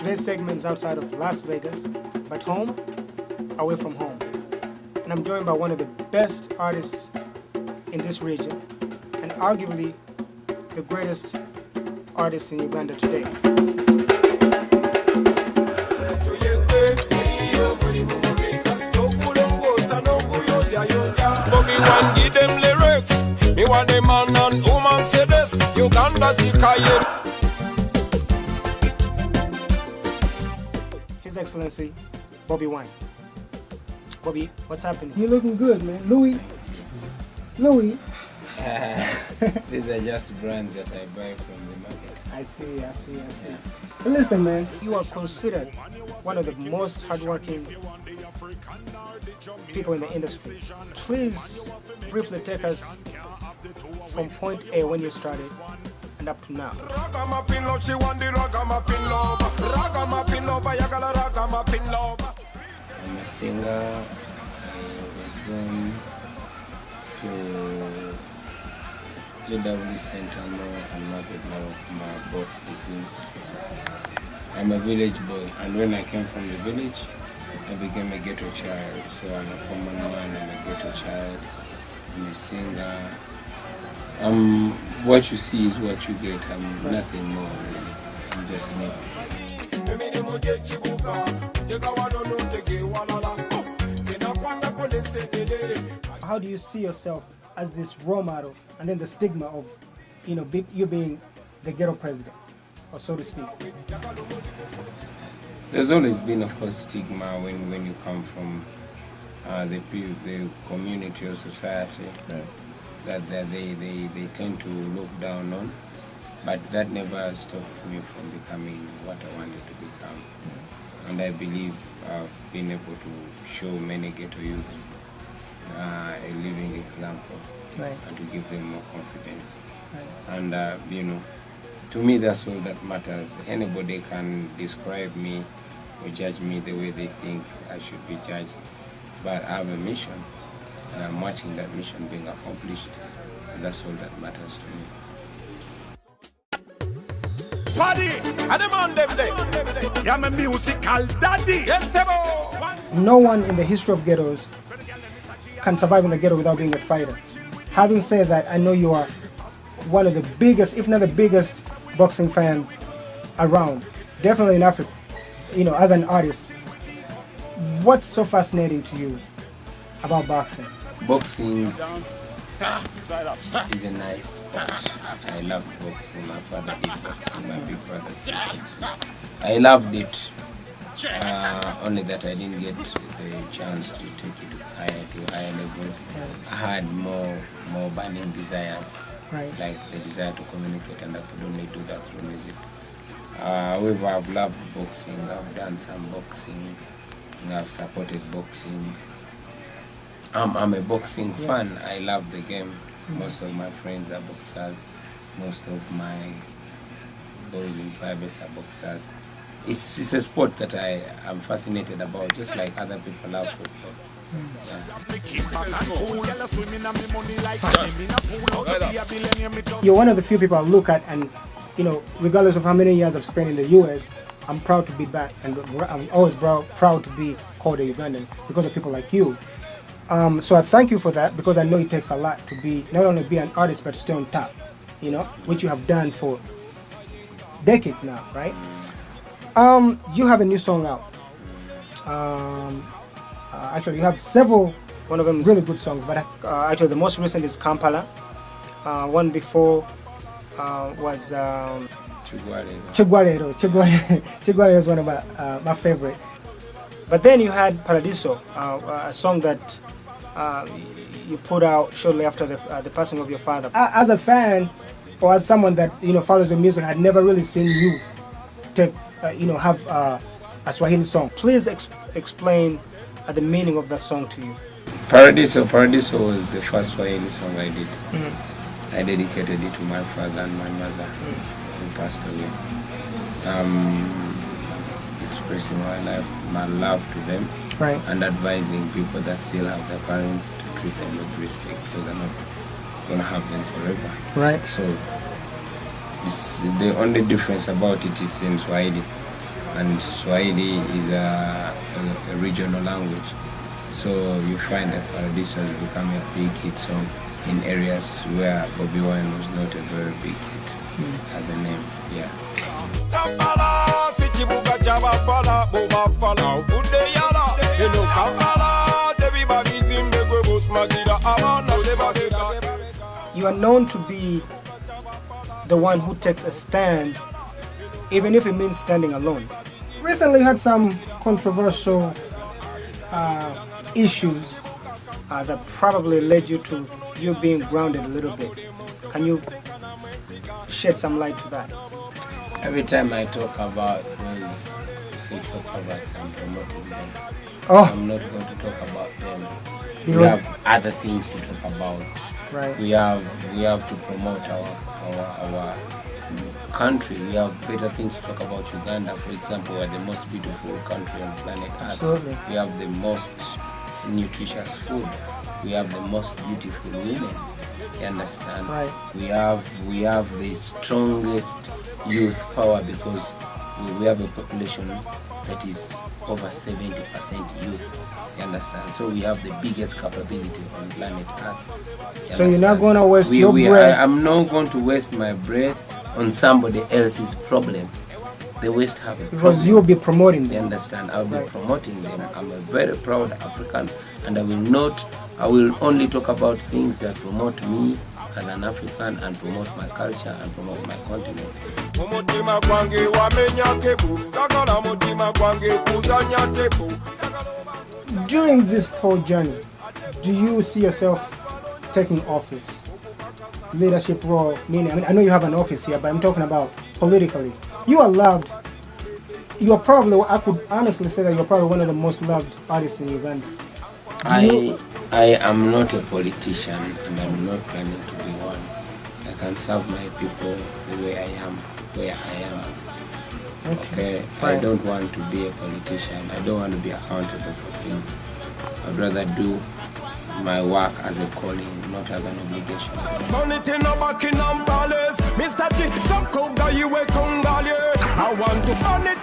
Today's segment is outside of Las Vegas, but home, away from home. And I'm joined by one of the best artists in this region, and arguably the greatest artist in Uganda today. Bobbi Wine give them lyrics. Me want the man and woman say this. Uganda Chikaye. His Excellency, Bobbi Wine. Bobby, what's happening? You're looking good, man. Louis. These are just brands that I buy from the market. I see. But listen, man. You are considered one of the most hardworking people in the industry. Please briefly take us from point A when you started and up to now. Ragamuffin love, she want the ragamuffin love. Ragamuffin love, I got a ragamuffin love. I'm a singer. I was born to JW Centano and Market Marokuma, both deceased. I'm a village boy, and when I came from the village, I became a ghetto child. So I'm a common man, I'm a ghetto child, I'm a singer. What you see is what you get. I'm nothing more, really. I'm just me. How do you see yourself as this role model, and then the stigma of, you being the ghetto president, or so to speak? There's always been, of course, stigma when you come from the community or society, right, that they tend to look down on, but that never stopped me from becoming what I wanted to become. And I believe I've been able to show many ghetto youths a living example, right, and to give them more confidence. right. And to me, that's all that matters. Anybody can describe me or judge me the way they think I should be judged, but I have a mission, and I'm watching that mission being accomplished, and that's all that matters to me. Party, and the man them day. I'm a musical daddy. Yes, sir. No one in the history of ghettos can survive in the ghetto without being a fighter. Having said that, I know you are one of the biggest, if not the biggest, boxing fans around, definitely in Africa. As an artist, what's so fascinating to you about boxing? Boxing is a nice sport. I love boxing. My father did boxing. My big brothers did boxing. I loved it. Only that I didn't get the chance to take it to higher levels. I had more burning desires, Right. like the desire to communicate, and I could only do that through music. However, I've loved boxing. I've done some boxing. I've supported boxing. I'm a boxing fan. I love the game. Most of my friends are boxers. Most of my boys in Firebase are boxers. It's a sport that I am fascinated about, just like other people love football. You're one of the few people I look at, and regardless of how many years I've spent in the US, I'm proud to be back, and I'm always proud to be called a Ugandan because of people like you. So I thank you for that, because I know it takes a lot to be not only be an artist but to stay on top, which you have done for decades now, right? You have a new song out. Actually, you have several. One of them is really good songs, but actually the most recent is Kampala. One before was Chigwarero. Chigwarero is one of my favorite. But then you had Paradiso, a song that you put out shortly after the passing of your father. As a fan, or as someone that follows your music, I had never really seen you take have a Swahili song. Please explain the meaning of that song to you. Paradiso was the first Swahili song I did. I dedicated it to my father and my mother who passed away. Expressing my love to them, right, and advising people that still have their parents to treat them with respect, because they're not going to have them forever. Right. So the only difference about it is in Swahili. and Swahili is a regional language. So you find that Paradiso has become a big hit song in areas where Bobbi Wine was not a very big hit as a name. Yeah. You are known to be the one who takes a stand, even if it means standing alone. Recently had some controversial issues that probably led you to you being grounded a little bit. Can you shed some light to that? Every time I talk about those sexual perverts, I'm promoting them. Oh. I'm not going to talk about them. We Because- have other things to talk about. Right. We have to promote our country. We have better things to talk about. Uganda, for example, we're the most beautiful country on planet Earth. Absolutely. We have the most nutritious food. We have the most beautiful women. You understand? Right. We have the strongest youth power because we have a population that is over 70% youth. You understand? So we have the biggest capability on planet Earth. You So you're not understand? going to waste your breath. I'm not going to waste my breath on somebody else's problem. The West have a problem. Because you will be promoting You them. understand? I'll be Right. promoting them. I'm a very proud African, and I will only talk about things that promote me as an African and promote my culture and promote my continent. During this whole journey, do you see yourself taking office? Leadership role, meaning, I mean, I know you have an office here, but I'm talking about politically. You are loved. You are probably, I could honestly say that you're probably one of the most loved artists in Uganda. I am not a politician and I'm not planning to be one. I can serve my people the way I am, where I am. Okay? I Right. don't want to be a politician. I don't want to be accountable for things. I'd rather do my work as a calling, not as an obligation. I want to burn it